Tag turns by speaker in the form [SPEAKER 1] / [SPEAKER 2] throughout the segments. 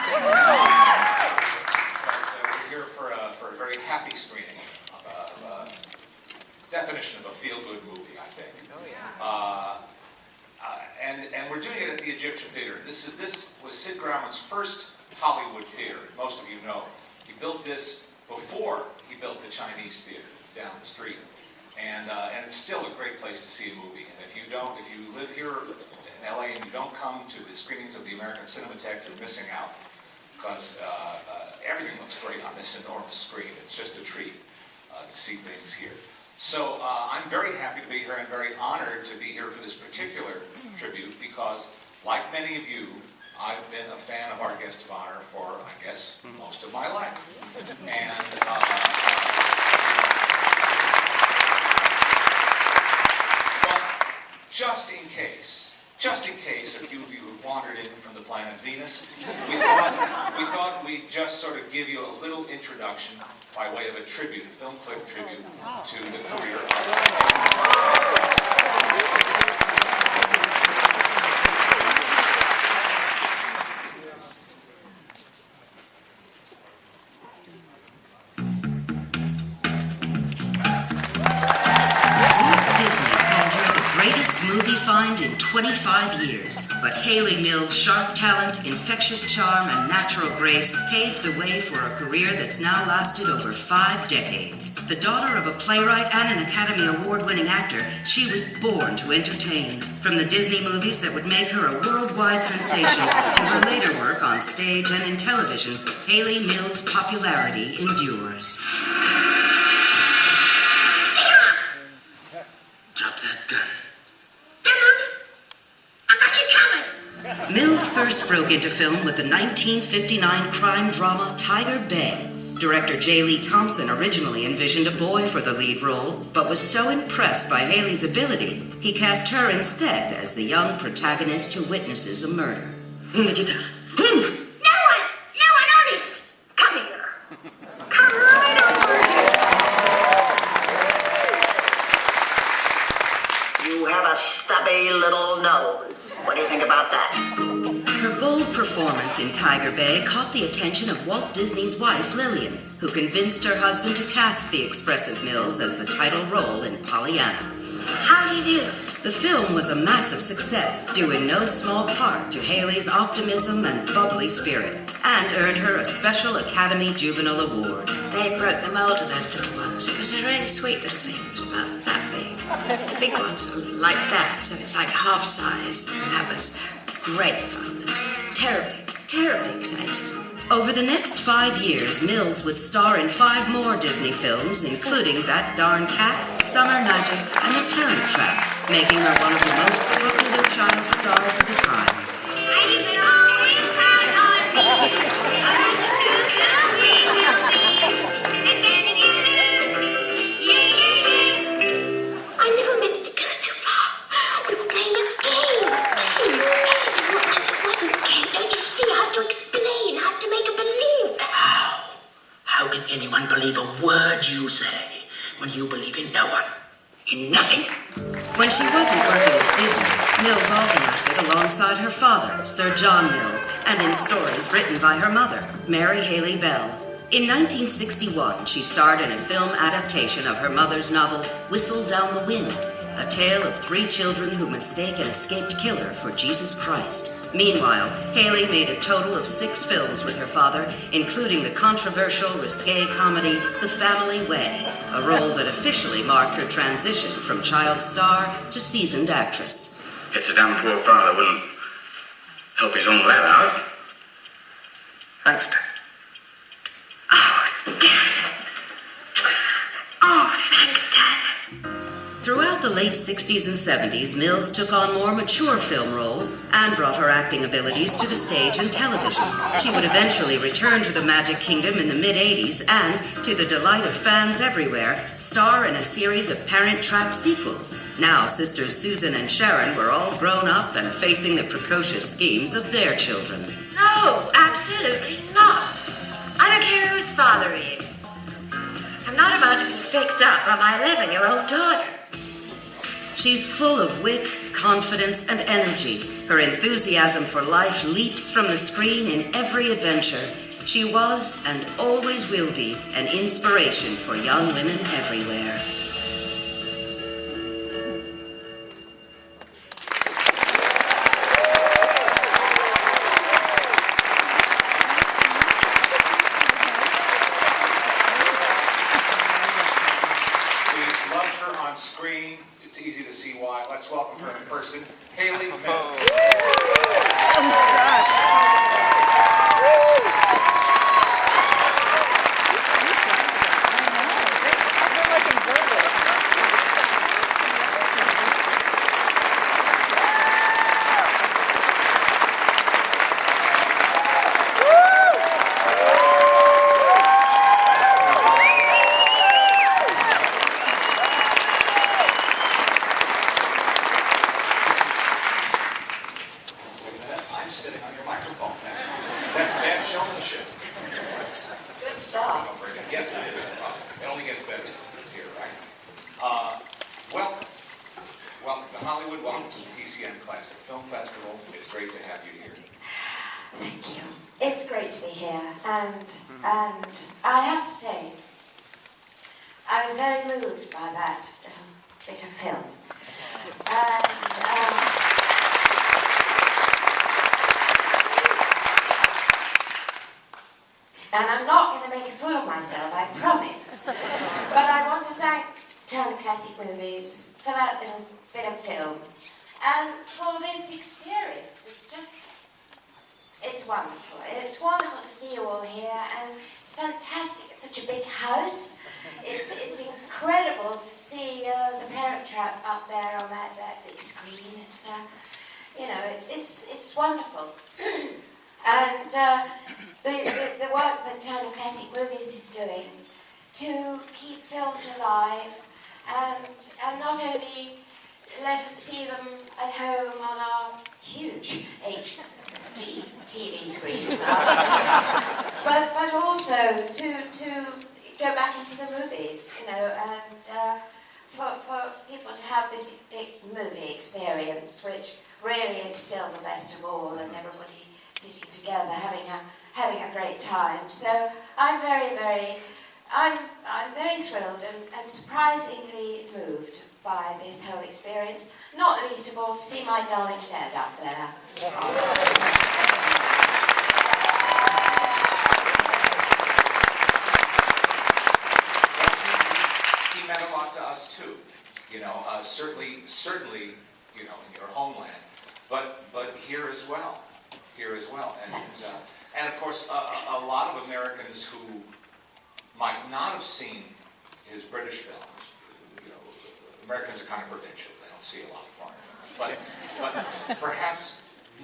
[SPEAKER 1] We're here for a very happy screening of a definition of a feel-good movie, I think. And we're doing it at the Egyptian Theater. This was Sid Grauman's first Hollywood theater. Most of you know. He built this before he built the Chinese Theater down the street. And it's still a great place to see a movie. And if you live here in LA and you don't come to the screenings of the American Cinematheque, you're missing out. Because everything looks great on this enormous screen. It's just a treat to see things here. So I'm very happy to be here and very honored to be here for this particular tribute because, like many of you, I've been a fan of our guest of honor for, I guess, most of my life. And but just in case a few of you have wandered in from the planet Venus, we thought we'd just sort of give you a little introduction by way of a tribute, a film clip tribute to the career of
[SPEAKER 2] movie find in 25 years, but Hayley Mills' sharp talent, infectious charm, and natural grace paved the way for a career that's now lasted over 5 decades. The daughter of a playwright and an Academy Award-winning actor, she was born to entertain. From the Disney movies that would make her a worldwide sensation to her later work on stage and in television, Hayley Mills' popularity endures.
[SPEAKER 3] Drop that gun.
[SPEAKER 2] Mills first broke into film with the 1959 crime drama Tiger Bay. Director J. Lee Thompson originally envisioned a boy for the lead role, but was so impressed by Hayley's ability, he cast her instead as the young protagonist who witnesses a murder.
[SPEAKER 3] Whom did you tell?
[SPEAKER 4] No one, honest. Come here. Come right over here.
[SPEAKER 3] You have a stubby little nose. What do you think about that?
[SPEAKER 2] Her bold performance in Tiger Bay caught the attention of Walt Disney's wife, Lillian, who convinced her husband to cast the expressive Mills as the title role in Pollyanna.
[SPEAKER 4] How do you do?
[SPEAKER 2] The film was a massive success, due in no small part to Hayley's optimism and bubbly spirit, and earned her a special Academy Juvenile Award.
[SPEAKER 5] They broke the mold of those little ones. It was a really sweet little thing. It was about that big. The big ones are like that, so it's like half size. That was great fun. Terribly exciting.
[SPEAKER 2] Over the next 5 years, Mills would star in 5 more Disney films, including That Darn Cat, Summer Magic, and The Parent Trap, making her one of the most popular child stars of the time.
[SPEAKER 4] And you can always count on me. Others to do, we will be. Let's get together. Yeah. I never meant it to go so far. We were playing a game. It wasn't a game. Don't you see? I have to explain. I have to make her believe.
[SPEAKER 3] How can anyone believe a word you say when you believe in no one? In nothing?
[SPEAKER 2] When she wasn't working at Disney, Mills often acted alongside her father, Sir John Mills, and in stories written by her mother, Mary Haley Bell. In 1961, she starred in a film adaptation of her mother's novel, Whistle Down the Wind, a tale of 3 children who mistake an escaped killer for Jesus Christ. Meanwhile, Hayley made a total of 6 films with her father, including the controversial, risque comedy The Family Way, a role that officially marked her transition from child star to seasoned actress.
[SPEAKER 6] It's a damn poor father wouldn't help his own lad out. Thanks, Dad.
[SPEAKER 4] Oh, Dad. Oh, thanks, Dad.
[SPEAKER 2] Throughout the late 60s and 70s, Mills took on more mature film roles and brought her acting abilities to the stage and television. She would eventually return to the Magic Kingdom in the mid-80s and, to the delight of fans everywhere, star in a series of Parent Trap sequels. Now, sisters Susan and Sharon were all grown up and facing the precocious schemes of their children.
[SPEAKER 4] No, absolutely not. I don't care whose father he is. I'm not about to be fixed up by my 11-year-old daughter.
[SPEAKER 2] She's full of wit, confidence, and energy. Her enthusiasm for life leaps from the screen in every adventure. She was and always will be an inspiration for young women everywhere.
[SPEAKER 1] On screen, it's easy to see why. Let's welcome her in person, Hayley Mills. I'm sitting on your microphone. That's bad showmanship.
[SPEAKER 2] Good stuff.
[SPEAKER 1] Yes, it is. It only gets better here, right? Welcome to Hollywood. Welcome to the TCM Classic Film Festival. It's great to have you here.
[SPEAKER 4] Thank you. It's great to be here, and I have to say, I was very moved by that little bit of film. And I'm not going to make a fool of myself, I promise. But I want to thank TCM Classic Movies for that little bit of film and for this experience. It's wonderful. It's wonderful to see you all here, and it's fantastic. It's such a big house. It's incredible to see the Parent Trap up there on that big screen. It's it's wonderful. And the work that TCM Classic Movies is doing to keep films alive and not only let us see them at home on our huge HD TV screens, but also to go back into the movies, and for people to have this big movie experience, which really is still the best of all, and everybody sitting together having a great time. So I'm very thrilled and surprisingly moved by this whole experience. Not least of all, to see my darling dad up there.
[SPEAKER 1] He meant a lot to us too. Certainly, in your homeland, but here as well. And of course, a lot of Americans who might not have seen his British films. Americans are kind of provincial; they don't see a lot of foreign films. But perhaps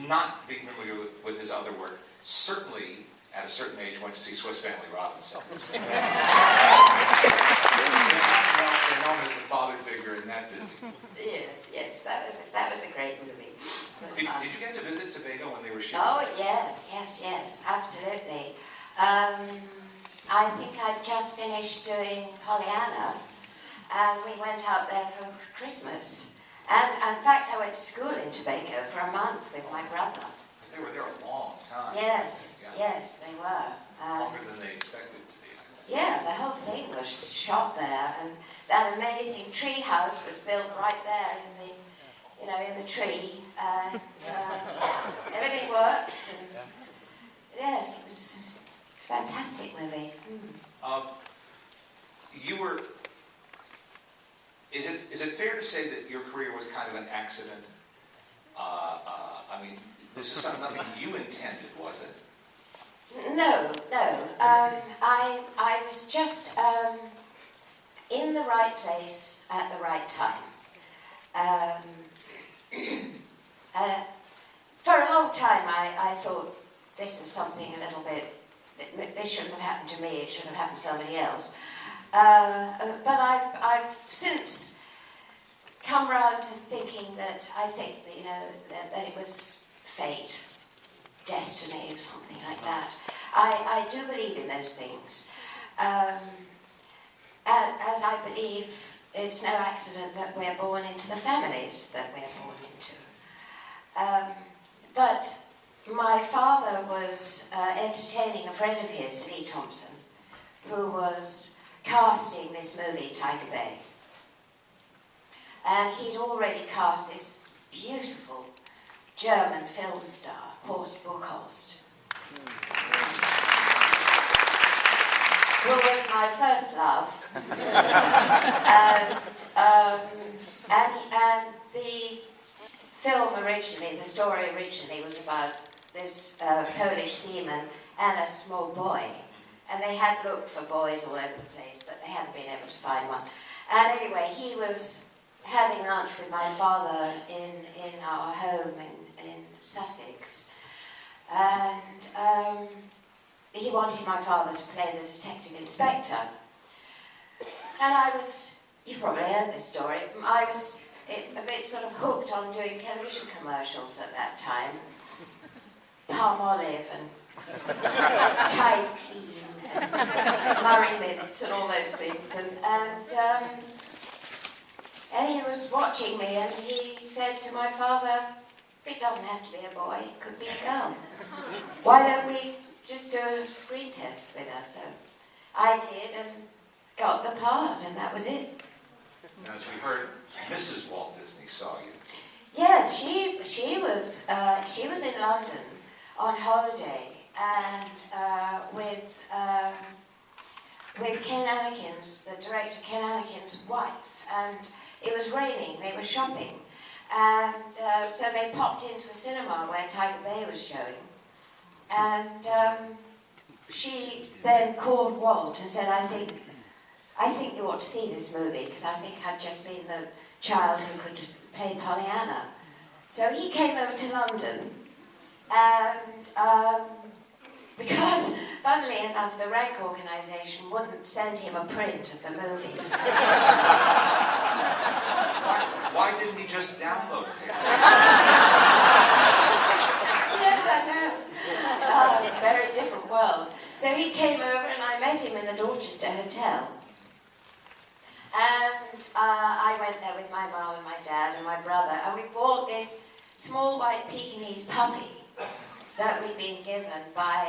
[SPEAKER 1] not being familiar with his other work, certainly at a certain age went to see Swiss Family Robinson. They're known as the father figure in that movie.
[SPEAKER 4] Yes, that was a great movie.
[SPEAKER 1] Did you get to visit Tobago when they were shooting?
[SPEAKER 4] Oh yes, absolutely. I think I'd just finished doing Pollyanna, and we went out there for Christmas. And in fact, I went to school in Tobago for a month with my brother.
[SPEAKER 1] They were there a long time.
[SPEAKER 4] Yes, they were.
[SPEAKER 1] Longer than they expected to be.
[SPEAKER 4] Yeah, the whole thing was shot there, and that amazing tree house was built right there in the tree, and everything worked. And yes, it was a fantastic movie.
[SPEAKER 1] Is it fair to say that your career was kind of an accident? This is nothing you intended, was it?
[SPEAKER 4] No. I was just in the right place at the right time. For a long time, I thought this is something a little bit. This shouldn't have happened to me. It should have happened to somebody else. But I've since come round to thinking that that it was fate, destiny, or something like that. I do believe in those things, as I believe it's no accident that we're born into the families that we're born into. But my father was entertaining a friend of his, Lee Thompson, who was casting this movie, Tiger Bay. And he'd already cast this beautiful German film star, Horst Buchholz, who was my first love. and the film originally, the story originally was about this Polish seaman and a small boy. And they had looked for boys all over the place, but they hadn't been able to find one. And anyway, he was having lunch with my father in our home in Sussex. And he wanted my father to play the detective inspector. And I was, you've probably heard this story, I was a bit sort of hooked on doing television commercials at that time. Palmolive and Tide Clean and Murray Mints and all those things. And he was watching me and he said to my father, it doesn't have to be a boy, it could be a girl. Why don't we just do a screen test with her? So I did and got the part, and that was it.
[SPEAKER 1] Now, as we heard, Mrs. Walt Disney saw you.
[SPEAKER 4] Yes, she was in London on holiday, and with Ken Anakin's, the director Ken Anakin's wife, and it was raining. They were shopping, and so they popped into the cinema where Tiger Bay was showing, and she then called Walt and said, I think you ought to see this movie, because I think I've just seen the child who could play Pollyanna. So he came over to London, and because, funnily enough, the Rank organisation wouldn't send him a print of the movie.
[SPEAKER 1] Why didn't he just download it?
[SPEAKER 4] Yes, I know. Very different world. So he came over and I met him in the Dorchester Hotel. And I went there with my mum and my dad and my brother, and we bought this small white Pekingese puppy that we'd been given by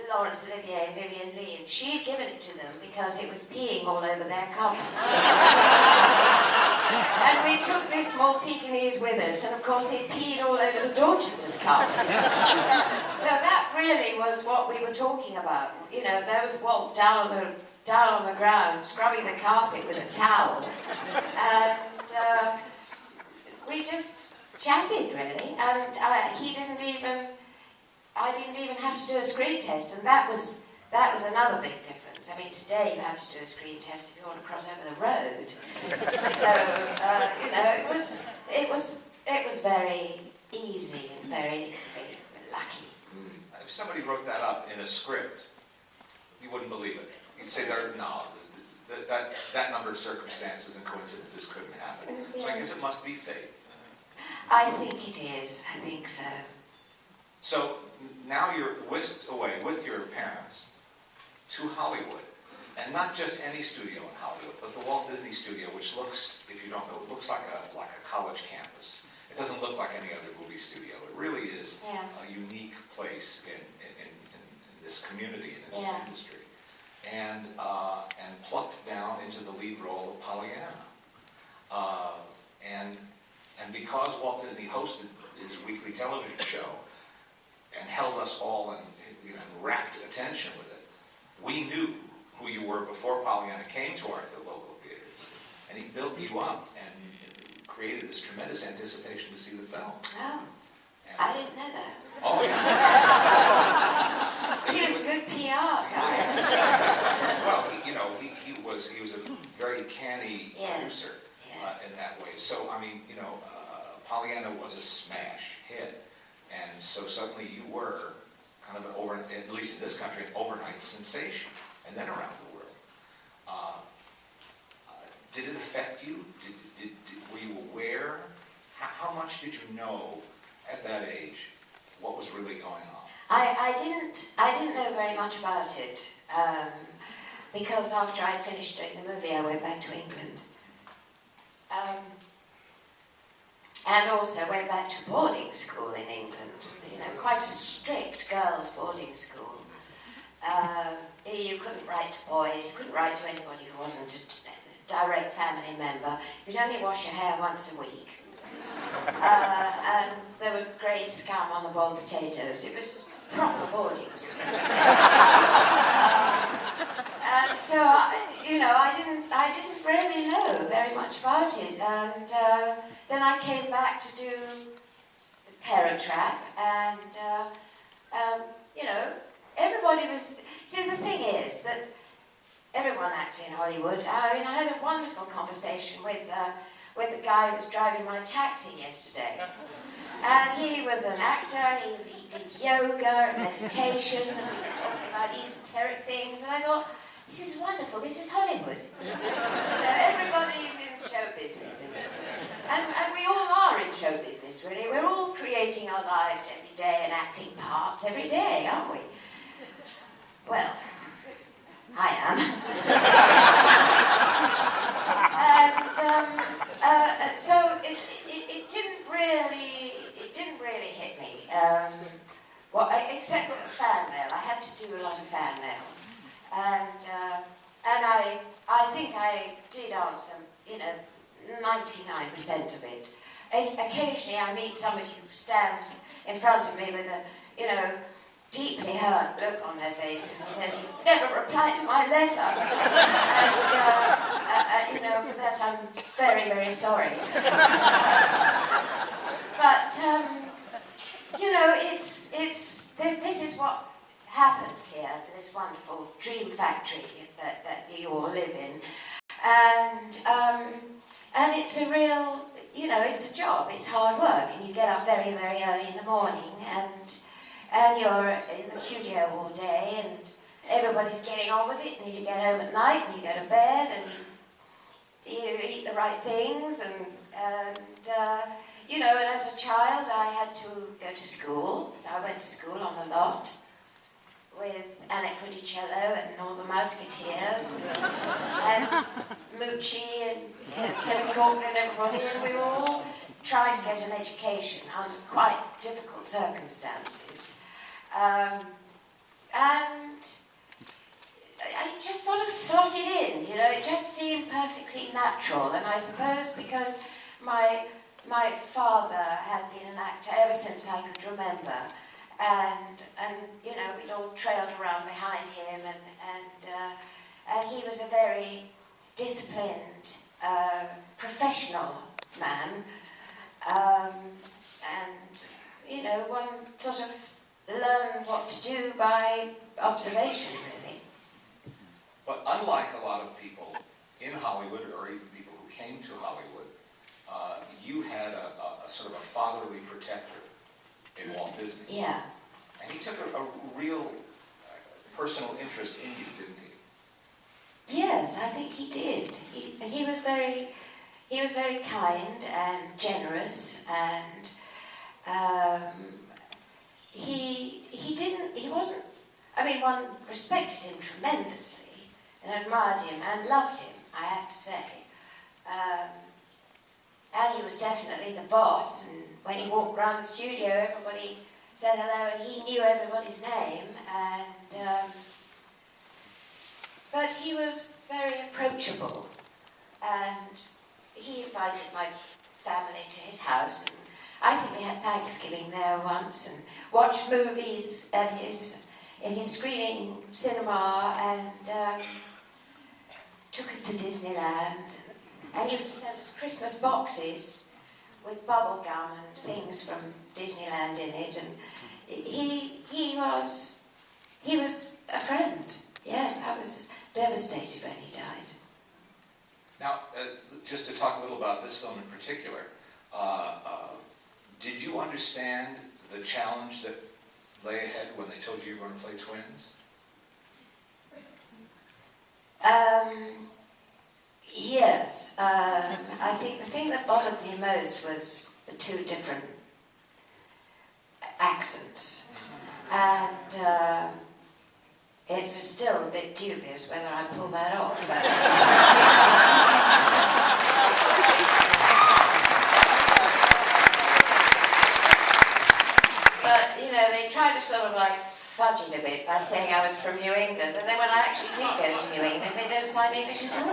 [SPEAKER 4] Laurence Olivier and Vivian Lee, and she'd given it to them because it was peeing all over their carpets. And we took this small Pekingese with us, and of course it peed all over the Dorchester's carpets. So that really was what we were talking about. You know, there was Walt down on the ground, scrubbing the carpet with a towel. And we just chatted, really. And I didn't even have to do a screen test, and that was another big difference. I mean, today you have to do a screen test if you want to cross over the road. So you know, it was very easy and very, very lucky.
[SPEAKER 1] If somebody wrote that up in a script, you wouldn't believe it. You'd say, no, that number of circumstances and coincidences couldn't happen. So I guess it must be fate.
[SPEAKER 4] I think it is. I think so.
[SPEAKER 1] So now you're whisked away with your parents to Hollywood, and not just any studio in Hollywood, but the Walt Disney Studio, which looks, if you don't know, it looks like a college campus. It doesn't look like any other movie studio. It really is a unique place in this community, in this industry, and plucked down into the lead role of Pollyanna, and because Walt Disney hosted his weekly television show and held us all in rapt attention with it, we knew who you were before Pollyanna came to our local theaters, and he built you up and created this tremendous anticipation to see the film.
[SPEAKER 4] Oh, I didn't know that.
[SPEAKER 1] Oh yeah.
[SPEAKER 4] He was a good PR guy.
[SPEAKER 1] Well, he was a very canny producer in that way. So I mean, Pollyanna was a smash hit, and so suddenly you were kind of at least in this country, an overnight sensation, and then around the world. Did it affect you? Were you aware? How much did you know at that age what was really going on?
[SPEAKER 4] I didn't know very much about it because after I finished doing the movie, I went back to England, and also went back to boarding school in England, quite a strict girls' boarding school. You couldn't write to boys, you couldn't write to anybody who wasn't a direct family member. You could only wash your hair once a week. And there were grey scum on the boiled potatoes. It was proper boarding school. And so, I didn't really know very much about it. And then I came back to do the Parent Trap, and everybody was. See, the thing is that everyone acts in Hollywood. I had a wonderful conversation with the guy who was driving my taxi yesterday. And he was an actor, he did yoga and meditation, and we were talking about esoteric things, and I thought, this is wonderful, this is Hollywood. Everybody's in show business. And we all are in show business, really. We're all creating our lives every day and acting parts every day, aren't we? Well, I am. And so it didn't really hit me. Except with the fan mail, I had to do a lot of fan mail, and I think I did answer, 99% of it. Occasionally, I meet somebody who stands in front of me with a, deeply hurt look on their face and says, "You never replied to my letter." And, for that I'm very, very sorry. But, this is what happens here, this wonderful dream factory that you all live in. And it's a real, it's a job, it's hard work, and you get up very, very early in the morning, and you're in the studio all day, and everybody's getting on with it, and you get home at night, and you go to bed, and you eat the right things, and as a child I had to go to school, so I went to school on the lot with Anna Funicello and all the Musketeers, and Mucci and Kevin Corcoran and everybody, and we were all trying to get an education under quite difficult circumstances. And I just sort of slotted in, it just seemed perfectly natural. And I suppose because my father had been an actor ever since I could remember, and we'd all trailed around behind him, and he was a very disciplined, professional man, and one sort of learn what to do by observation, really.
[SPEAKER 1] But unlike a lot of people in Hollywood, or even people who came to Hollywood, you had a sort of a fatherly protector in Walt Disney.
[SPEAKER 4] Yeah.
[SPEAKER 1] And he took a real personal interest in you, didn't he?
[SPEAKER 4] Yes, I think he did. He was very kind and generous, and one respected him tremendously and admired him and loved him, I have to say. And he was definitely the boss, and when he walked around the studio, everybody said hello, and he knew everybody's name, but he was very approachable, and he invited my family to his house, and I think we had Thanksgiving there once, and watched movies in his screening cinema, and took us to Disneyland. And he used to send us Christmas boxes with bubble gum and things from Disneyland in it, and he was a friend. Yes, I was devastated when he died.
[SPEAKER 1] Now, just to talk a little about this film in particular, did you understand the challenge that lay ahead when they told you were going to play twins?
[SPEAKER 4] Yes. I think the thing that bothered me most was the two different accents. And it's still a bit dubious whether I pull that off. But sort of like fudge it a bit by saying I was from New England, and then when I actually did go to New England, they don't sign English at all.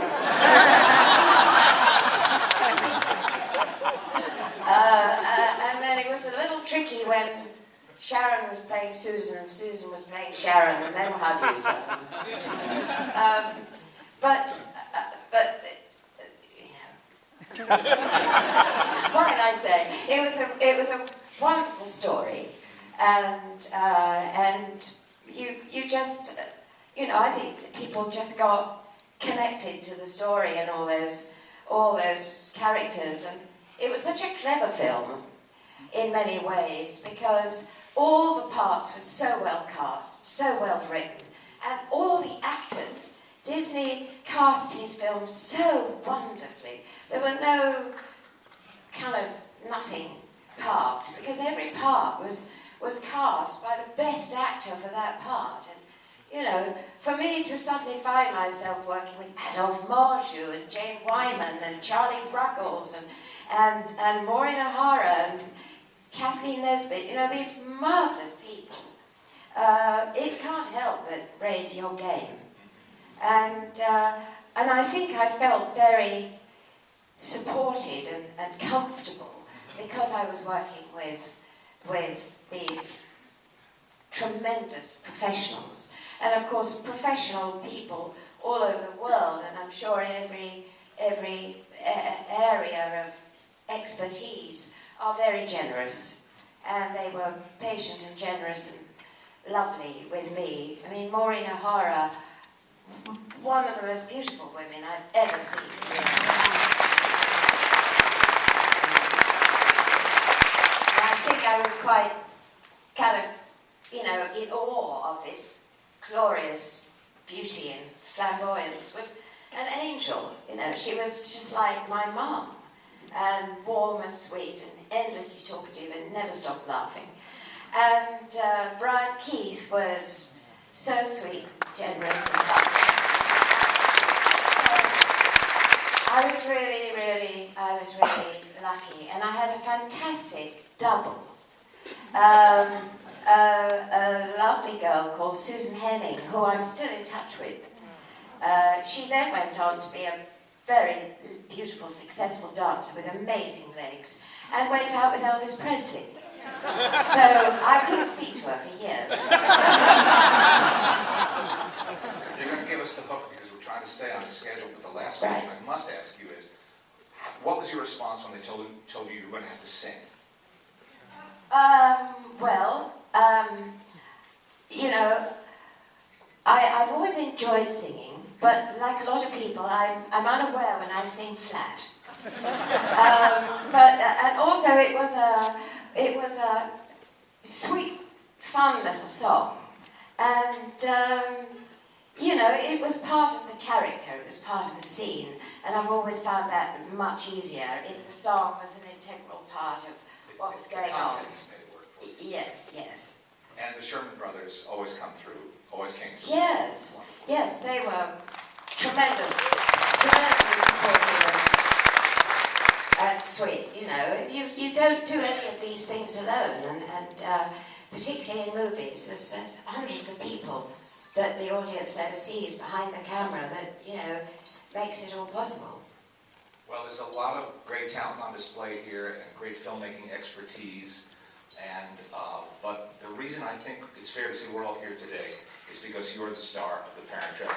[SPEAKER 4] And then it was a little tricky when Sharon was playing Susan and Susan was playing Sharon, and then how do you say? What can I say? It was a wonderful story, and you just, you know, I think people just got connected to the story and all those characters, and it was such a clever film in many ways because all the parts were so well cast, so well written, and all the actors. Disney cast his films so wonderfully. There were no kind of nothing parts, because every part was cast by the best actor for that part. And, you know, for me to suddenly find myself working with Adolphe Marjou and Jane Wyman and Charlie Ruggles and Maureen O'Hara and Kathleen Nesbitt, you know, these marvellous people, it can't help but raise your game. And I think I felt very supported and comfortable because I was working with these tremendous professionals. And of course, professional people all over the world, and I'm sure in every area of expertise, are very generous. And they were patient and generous and lovely with me. I mean, Maureen O'Hara, one of the most beautiful women I've ever seen. And I think I was quite kind of, you know, in awe of this glorious beauty and flamboyance. Was an angel, you know. She was just like my mum, and warm and sweet and endlessly talkative and never stopped laughing. And Brian Keith was so sweet, generous, and lovely. I was really lucky, and I had a fantastic double. A lovely girl called Susan Henning, who I'm still in touch with. She then went on to be a very beautiful, successful dancer with amazing legs, and went out with Elvis Presley. So I couldn't speak to her for years.
[SPEAKER 1] You're going to give us the hook because we're trying to stay on the schedule, but the last question I must ask you is, what was your response when they told you you were going to have to sing?
[SPEAKER 4] You know, I've always enjoyed singing, but like a lot of people, I'm unaware when I sing flat. And also it was a sweet, fun little song, and you know, it was part of the character, it was part of the scene, and I've always found that much easier if the song was an integral part of what was going on.
[SPEAKER 1] The context made it work for you.
[SPEAKER 4] Yes, yes.
[SPEAKER 1] And the Sherman Brothers always came through.
[SPEAKER 4] Yes, yes, they were tremendously supportive and sweet. You know, you don't do any of these things alone, and particularly in movies, there's hundreds of people that the audience never sees behind the camera that, you know, makes it all possible.
[SPEAKER 1] Well, there's a lot of great talent on display here and great filmmaking expertise. And but the reason I think it's fair to say we're all here today is because you're the star of The Parent Trap.